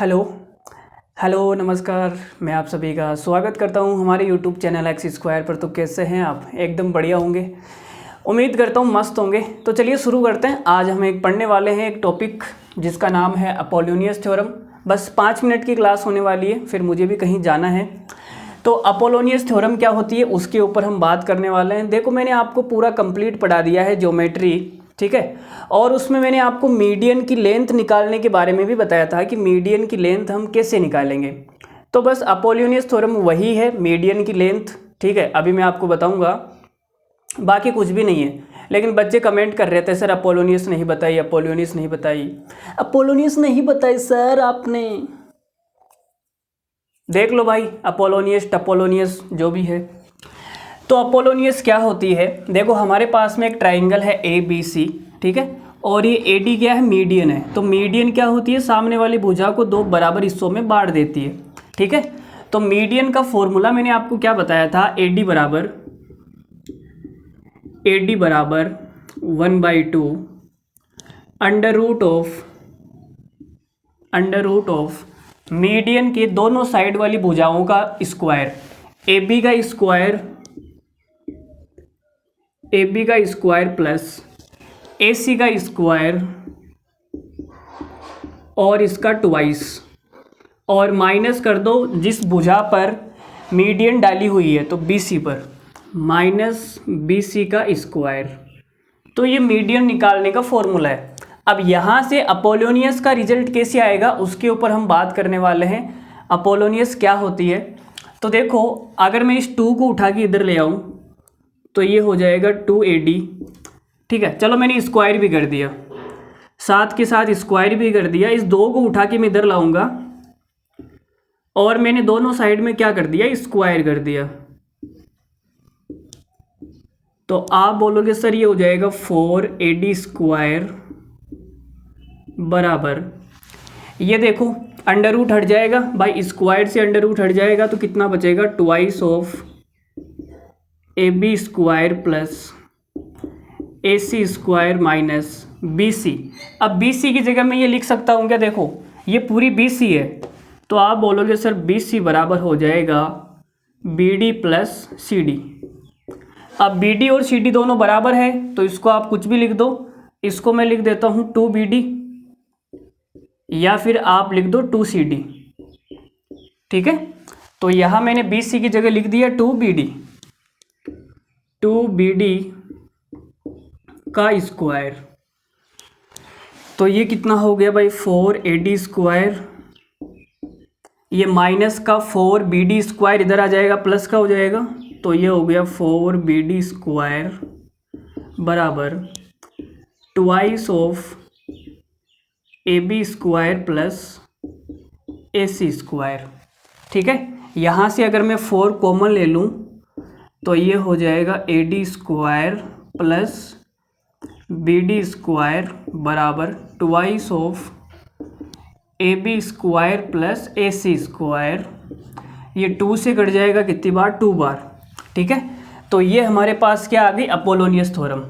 Hello hello नमस्कार। मैं आप सभी का स्वागत करता हूं हमारे यूट्यूब चैनल एक्स स्क्वायर पर। तो कैसे हैं आप? एकदम बढ़िया होंगे, उम्मीद करता हूं मस्त होंगे। तो चलिए शुरू करते हैं। आज हम एक पढ़ने वाले हैं एक टॉपिक जिसका नाम है अपोलोनियस थ्योरम। बस 5 मिनट की क्लास होने वाली है, फिर मुझे भी कहीं जाना है। तो अपोलोनियस थ्योरम क्या होती है उसके ऊपर हम बात करने वाले हैं। देखो, मैंने आपको पूरा कंप्लीट पढ़ा दिया है ज्योमेट्री, ठीक है। और उसमें मैंने आपको मीडियन की लेंथ निकालने के बारे में भी बताया था कि मीडियन की लेंथ हम कैसे निकालेंगे। तो बस अपोलोनियस थ्योरम वही है, मीडियन की लेंथ, ठीक है। अभी मैं आपको बताऊंगा, बाकी कुछ भी नहीं है। लेकिन बच्चे कमेंट कर रहे थे, सर अपोलोनियस नहीं बताई, अपोलोनियस नहीं बताई, अपोलोनियस नहीं बताई सर आपने। देख लो भाई, अपोलोनियस टपोलोनियस जो भी है। तो अपोलोनियस क्या होती है? देखो, हमारे पास में एक ट्राइंगल है ए बी सी, ठीक है। और ये ए डी क्या है? मीडियन है। तो मीडियन क्या होती है? सामने वाली भुजा को दो बराबर हिस्सों में बांट देती है, ठीक है। तो मीडियन का फॉर्मूला मैंने आपको क्या बताया था? ए डी बराबर 1/2 अंडर रूट ऑफ मीडियन के दोनों साइड वाली भुजाओं का स्क्वायर, ए बी का स्क्वायर प्लस ए सी का स्क्वायर और इसका ट्वाइस, और माइनस कर दो जिस भुजा पर मीडियन डाली हुई है, तो बी सी पर माइनस बी सी का स्क्वायर। तो ये मीडियन निकालने का फॉर्मूला है। अब यहाँ से अपोलोनियस का रिजल्ट कैसे आएगा उसके ऊपर हम बात करने वाले हैं। अपोलोनियस क्या होती है? तो देखो, अगर मैं इस 2 को उठा के इधर ले आऊँ तो ये हो जाएगा 2AD, ठीक है। चलो, मैंने स्क्वायर भी कर दिया, साथ के साथ स्क्वायर भी कर दिया। इस 2 को उठा के मैं इधर लाऊंगा और मैंने दोनों साइड में क्या कर दिया? स्क्वायर कर दिया। तो आप बोलोगे सर ये हो जाएगा 4AD स्क्वायर बराबर, ये देखो अंडर रूट हट जाएगा भाई, स्क्वायर से अंडर रूट हट जाएगा तो कितना बचेगा? Twice of AB square plus AC square minus BC। अब BC की जगह मैं ये लिख सकता हूँ क्या? देखो, ये पूरी BC है, तो आप बोलोगे सर BC बराबर हो जाएगा BD प्लस CD। अब BD और CD दोनों बराबर है तो इसको आप कुछ भी लिख दो। इसको मैं लिख देता हूँ 2BD, या फिर आप लिख दो 2CD, ठीक है। तो यहाँ मैंने BC की जगह लिख दिया 2BD का स्क्वायर। तो ये कितना हो गया भाई? 4AD स्क्वायर, ये माइनस का 4BD स्क्वायर इधर आ जाएगा, प्लस का हो जाएगा, तो ये हो गया 4BD स्क्वायर बराबर twice of AB square plus AC square, ठीक है। यहाँ से अगर मैं 4 कॉमन ले लूँ तो ये हो जाएगा AD square plus BD square बराबर twice of AB square plus AC square. ये 2 से कट जाएगा कितनी बार? 2 बार, ठीक है। तो ये हमारे पास क्या आ गई? Apollonius theorem.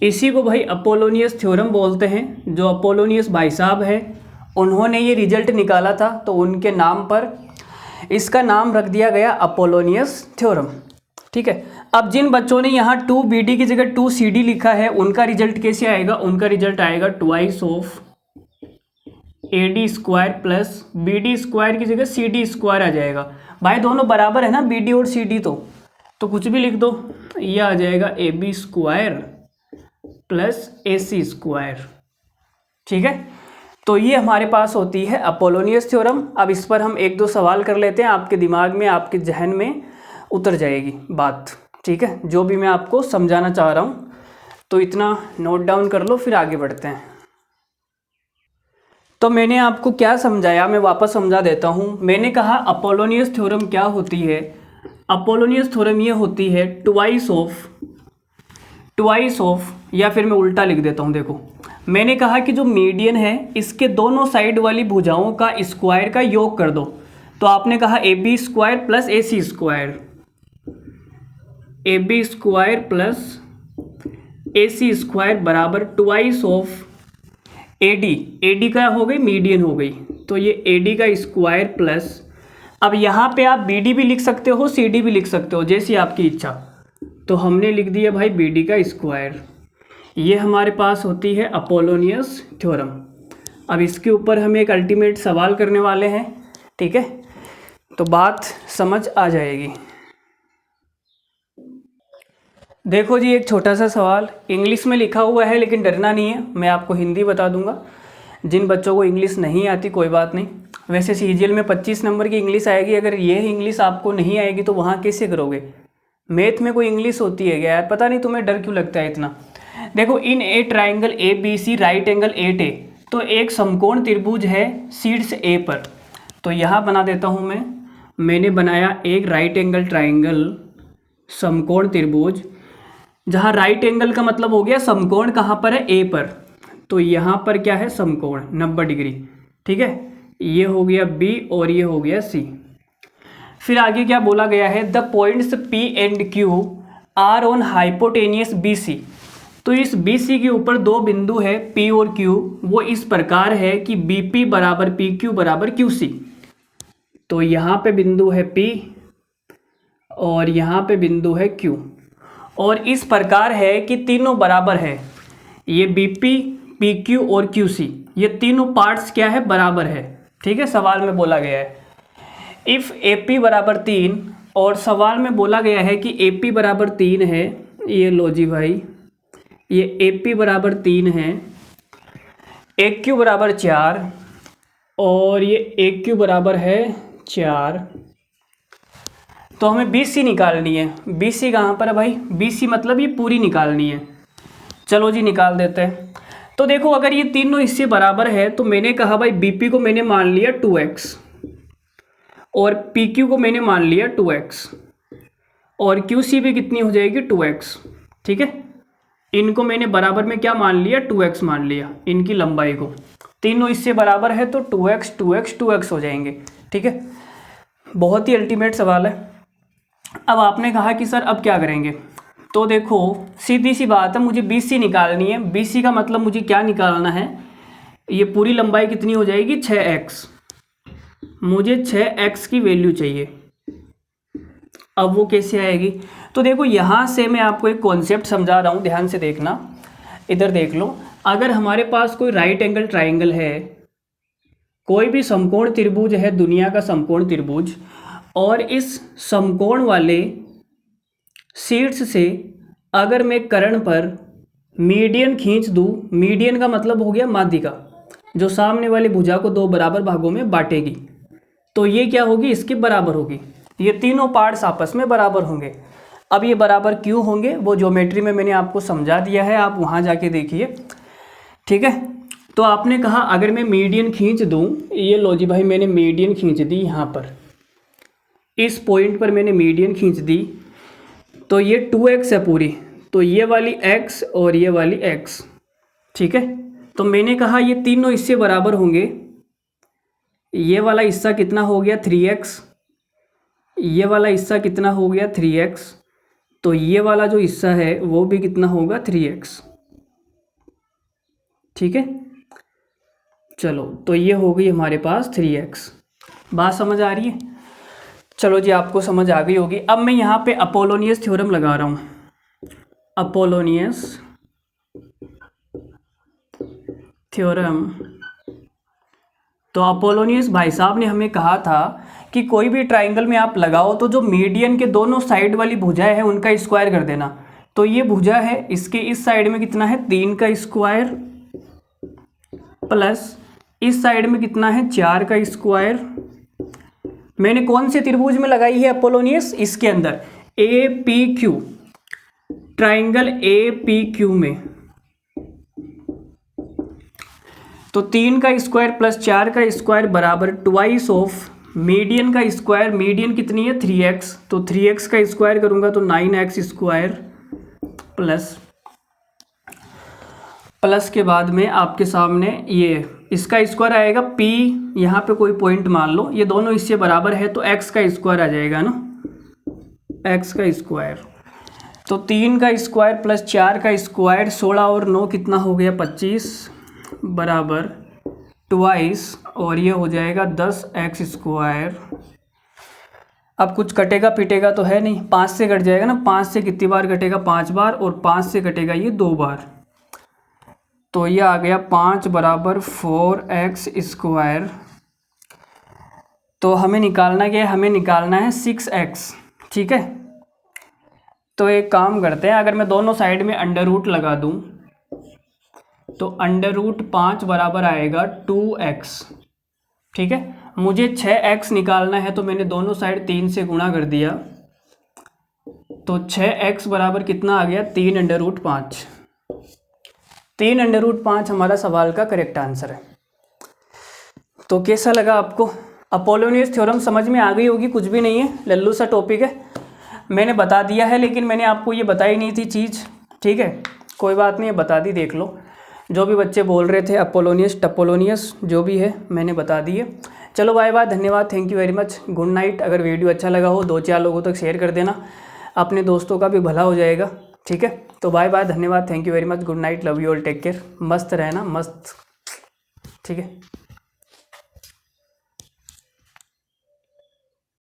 इसी को भाई अपोलोनियस थ्योरम बोलते हैं। जो अपोलोनियस भाई साहब है उन्होंने ये रिजल्ट निकाला था, तो उनके नाम पर इसका नाम रख दिया गया अपोलोनियस थ्योरम, ठीक है। अब जिन बच्चों ने यहाँ 2BD की जगह 2CD लिखा है उनका रिजल्ट कैसे आएगा? उनका रिजल्ट आएगा twice of AD square plus BD square की जगह CD स्क्वायर आ जाएगा। भाई दोनों बराबर है ना, BD और CD, तो कुछ भी लिख दो। ये आ जाएगा AB square plus AC square, ठीक है। तो ये हमारे पास होती है अपोलोनियस थ्योरम। अब इस पर हम 1-2 सवाल कर लेते हैं, आपके दिमाग में, आपके जहन में उतर जाएगी बात, ठीक है, जो भी मैं आपको समझाना चाह रहा हूँ। तो इतना नोट डाउन कर लो, फिर आगे बढ़ते हैं। तो मैंने आपको क्या समझाया, मैं वापस समझा देता हूँ। मैंने कहा अपोलोनियस थ्योरम क्या होती है? अपोलोनियस थ्योरम ये होती है ट्वाइस ऑफ, या फिर मैं उल्टा लिख देता हूँ। देखो, मैंने कहा कि जो मीडियन है इसके दोनों साइड वाली भुजाओं का स्क्वायर का योग कर दो। तो आपने कहा AB square plus AC square, AB square plus AC square बराबर ट्वाइस ऑफ AD। AD क्या हो गई? मीडियन हो गई, तो ये AD का स्क्वायर प्लस, अब यहाँ पे आप BD भी लिख सकते हो, CD भी लिख सकते हो, जैसी आपकी इच्छा। तो हमने लिख दिया भाई BD का स्क्वायर। ये हमारे पास होती है अपोलोनियस थ्योरम। अब इसके ऊपर हम एक अल्टीमेट सवाल करने वाले हैं, ठीक है, तो बात समझ आ जाएगी। देखो जी, एक छोटा सा सवाल इंग्लिश में लिखा हुआ है, लेकिन डरना नहीं है, मैं आपको हिंदी बता दूंगा। जिन बच्चों को इंग्लिश नहीं आती कोई बात नहीं, वैसे CGL में 25 नंबर की इंग्लिश आएगी। अगर ये इंग्लिश आपको नहीं आएगी तो वहाँ कैसे करोगे? मैथ में कोई इंग्लिश होती है क्या यार? पता नहीं तुम्हें डर क्यों लगता है इतना। देखो, in a triangle ABC right angle 8A, तो एक समकोण त्रिभुज है शीर्ष A पर। तो यहाँ बना देता हूँ मैंने बनाया एक राइट एंगल ट्राइंगल समकोण त्रिभुज, जहाँ राइट एंगल का मतलब हो गया समकोण कहाँ पर है? A पर। तो यहाँ पर क्या है? समकोण 90 डिग्री, ठीक है। ये हो गया B और ये हो गया C। फिर आगे क्या बोला गया है? The points P and Q are on hypotenuse BC। तो इस BC के ऊपर दो बिंदु है P और Q, वो इस प्रकार है कि BP बराबर PQ बराबर QC। तो यहाँ पे बिंदु है P और यहाँ पे बिंदु है Q, और इस प्रकार है कि तीनों बराबर है। ये BP, PQ और QC, ये तीनों पार्ट्स क्या है? बराबर है, ठीक है। सवाल में बोला गया है इफ़ AP बराबर 3, और सवाल में बोला गया है कि AP बराबर 3 है। ये लो जी भाई, ये AP बराबर 3 है, AQ बराबर 4 और ये AQ बराबर है 4। तो हमें BC निकालनी है। BC कहाँ पर है भाई? BC मतलब ये पूरी निकालनी है। चलो जी निकाल देते हैं। तो देखो, अगर ये तीनों इससे बराबर है तो मैंने कहा भाई BP को मैंने मान लिया 2x और PQ को मैंने मान लिया 2x और QC भी कितनी हो जाएगी? 2x, ठीक है। इनको मैंने बराबर में क्या मान लिया? 2x मान लिया, इनकी लंबाई को। तीनों इससे बराबर है तो 2x 2x 2x हो जाएंगे, ठीक है। बहुत ही अल्टीमेट सवाल है। अब आपने कहा कि सर अब क्या करेंगे? तो देखो, सीधी सी बात है, मुझे BC निकालनी है। BC का मतलब मुझे क्या निकालना है? ये पूरी लंबाई कितनी हो जाएगी? 6x। मुझे 6x की वैल्यू चाहिए। अब वो कैसे आएगी? तो देखो, यहाँ से मैं आपको एक कॉन्सेप्ट समझा रहा हूँ, ध्यान से देखना। इधर देख लो, अगर हमारे पास कोई राइट एंगल ट्राइंगल है, कोई भी समकोण त्रिभुज है, दुनिया का समकोण त्रिभुज, और इस समकोण वाले शीर्ष से अगर मैं कर्ण पर मीडियन खींच दूँ, मीडियन का मतलब हो गया माध्यिका, जो सामने वाली भुजा को दो बराबर भागों में बांटेगी, तो ये क्या होगी? इसके बराबर होगी। ये तीनों पार्ट्स आपस में बराबर होंगे। अब ये बराबर क्यों होंगे? वो ज्योमेट्री में मैंने आपको समझा दिया है, आप वहाँ जाके देखिए, ठीक है। तो आपने कहा अगर मैं मीडियन खींच दूँ, ये लो जी भाई, मैंने मीडियन खींच दी, यहाँ पर इस पॉइंट पर मैंने मीडियन खींच दी, तो ये 2x है पूरी, तो ये वाली x और ये वाली x, ठीक है। तो मैंने कहा ये तीनों इससे बराबर होंगे। ये वाला हिस्सा कितना हो गया? 3x। ये वाला हिस्सा कितना हो गया? 3x। तो ये वाला जो हिस्सा है वो भी कितना होगा? 3x, ठीक है। चलो, तो ये हो गई हमारे पास 3x। बात समझ आ रही है? चलो जी, आपको समझ आ गई होगी। अब मैं यहाँ पे अपोलोनियस थ्योरम लगा रहा हूँ। Apollonius theorem. तो अपोलोनियस भाई साहब ने हमें कहा था कि कोई भी ट्राइंगल में आप लगाओ तो जो मीडियन के दोनों साइड वाली भुजाएं हैं उनका स्क्वायर कर देना। तो ये भुजा है, इसके इस साइड में कितना है? 3 का स्क्वायर, प्लस इस साइड में कितना है? 4 का स्क्वायर। मैंने कौन से त्रिभुज में लगाई है अपोलोनियस? इसके अंदर APQ, ट्राइंगल APQ में। तो 3 का स्क्वायर प्लस 4 का स्क्वायर बराबर ट्वाइस ऑफ मीडियन का स्क्वायर। मीडियन कितनी है? 3x। तो 3x का स्क्वायर करूंगा तो 9x स्क्वायर, प्लस के बाद में आपके सामने ये इसका स्क्वायर आएगा P, यहाँ पे कोई पॉइंट मान लो, ये दोनों इससे बराबर है तो x का स्क्वायर आ जाएगा ना, x का स्क्वायर। तो 3 का स्क्वायर प्लस 4 का स्क्वायर, 16 और 9 कितना हो गया? 25 बराबर ट्वाइस और ये हो जाएगा 10x²। अब कुछ कटेगा पिटेगा तो है नहीं, 5 से कट जाएगा ना, 5 से कितनी बार कटेगा, 5 बार, और 5 से कटेगा ये 2 बार, तो ये आ गया 5 बराबर 4x²। तो हमें निकालना क्या है, हमें निकालना है 6x, ठीक है। तो एक काम करते हैं, अगर मैं दोनों साइड में अंडर रूट लगा दूं तो अंडर रूट 5 बराबर आएगा 2x, ठीक है। मुझे 6x निकालना है तो मैंने दोनों साइड 3 से गुणा कर दिया, तो 6x बराबर कितना आ गया, 3√5। 3√5 हमारा सवाल का करेक्ट आंसर है। तो कैसा लगा आपको? अपोलोनियस थ्योरम समझ में आ गई होगी, कुछ भी नहीं है, लल्लू सा टॉपिक है, मैंने बता दिया है, लेकिन मैंने आपको ये बताई नहीं थी चीज़, ठीक है। कोई बात नहीं है, बता दी, देख लो। जो भी बच्चे बोल रहे थे अपोलोनियस टपोलोनियस जो भी है मैंने बता दिए। चलो बाय बाय, धन्यवाद, thank you very much, good night. अगर वीडियो अच्छा लगा हो 2-4 लोगों तक शेयर कर देना, अपने दोस्तों का भी भला हो जाएगा, ठीक है। तो बाय बाय, धन्यवाद, thank you very much, good night, love you all, take care, मस्त रहना, मस्त, ठीक है।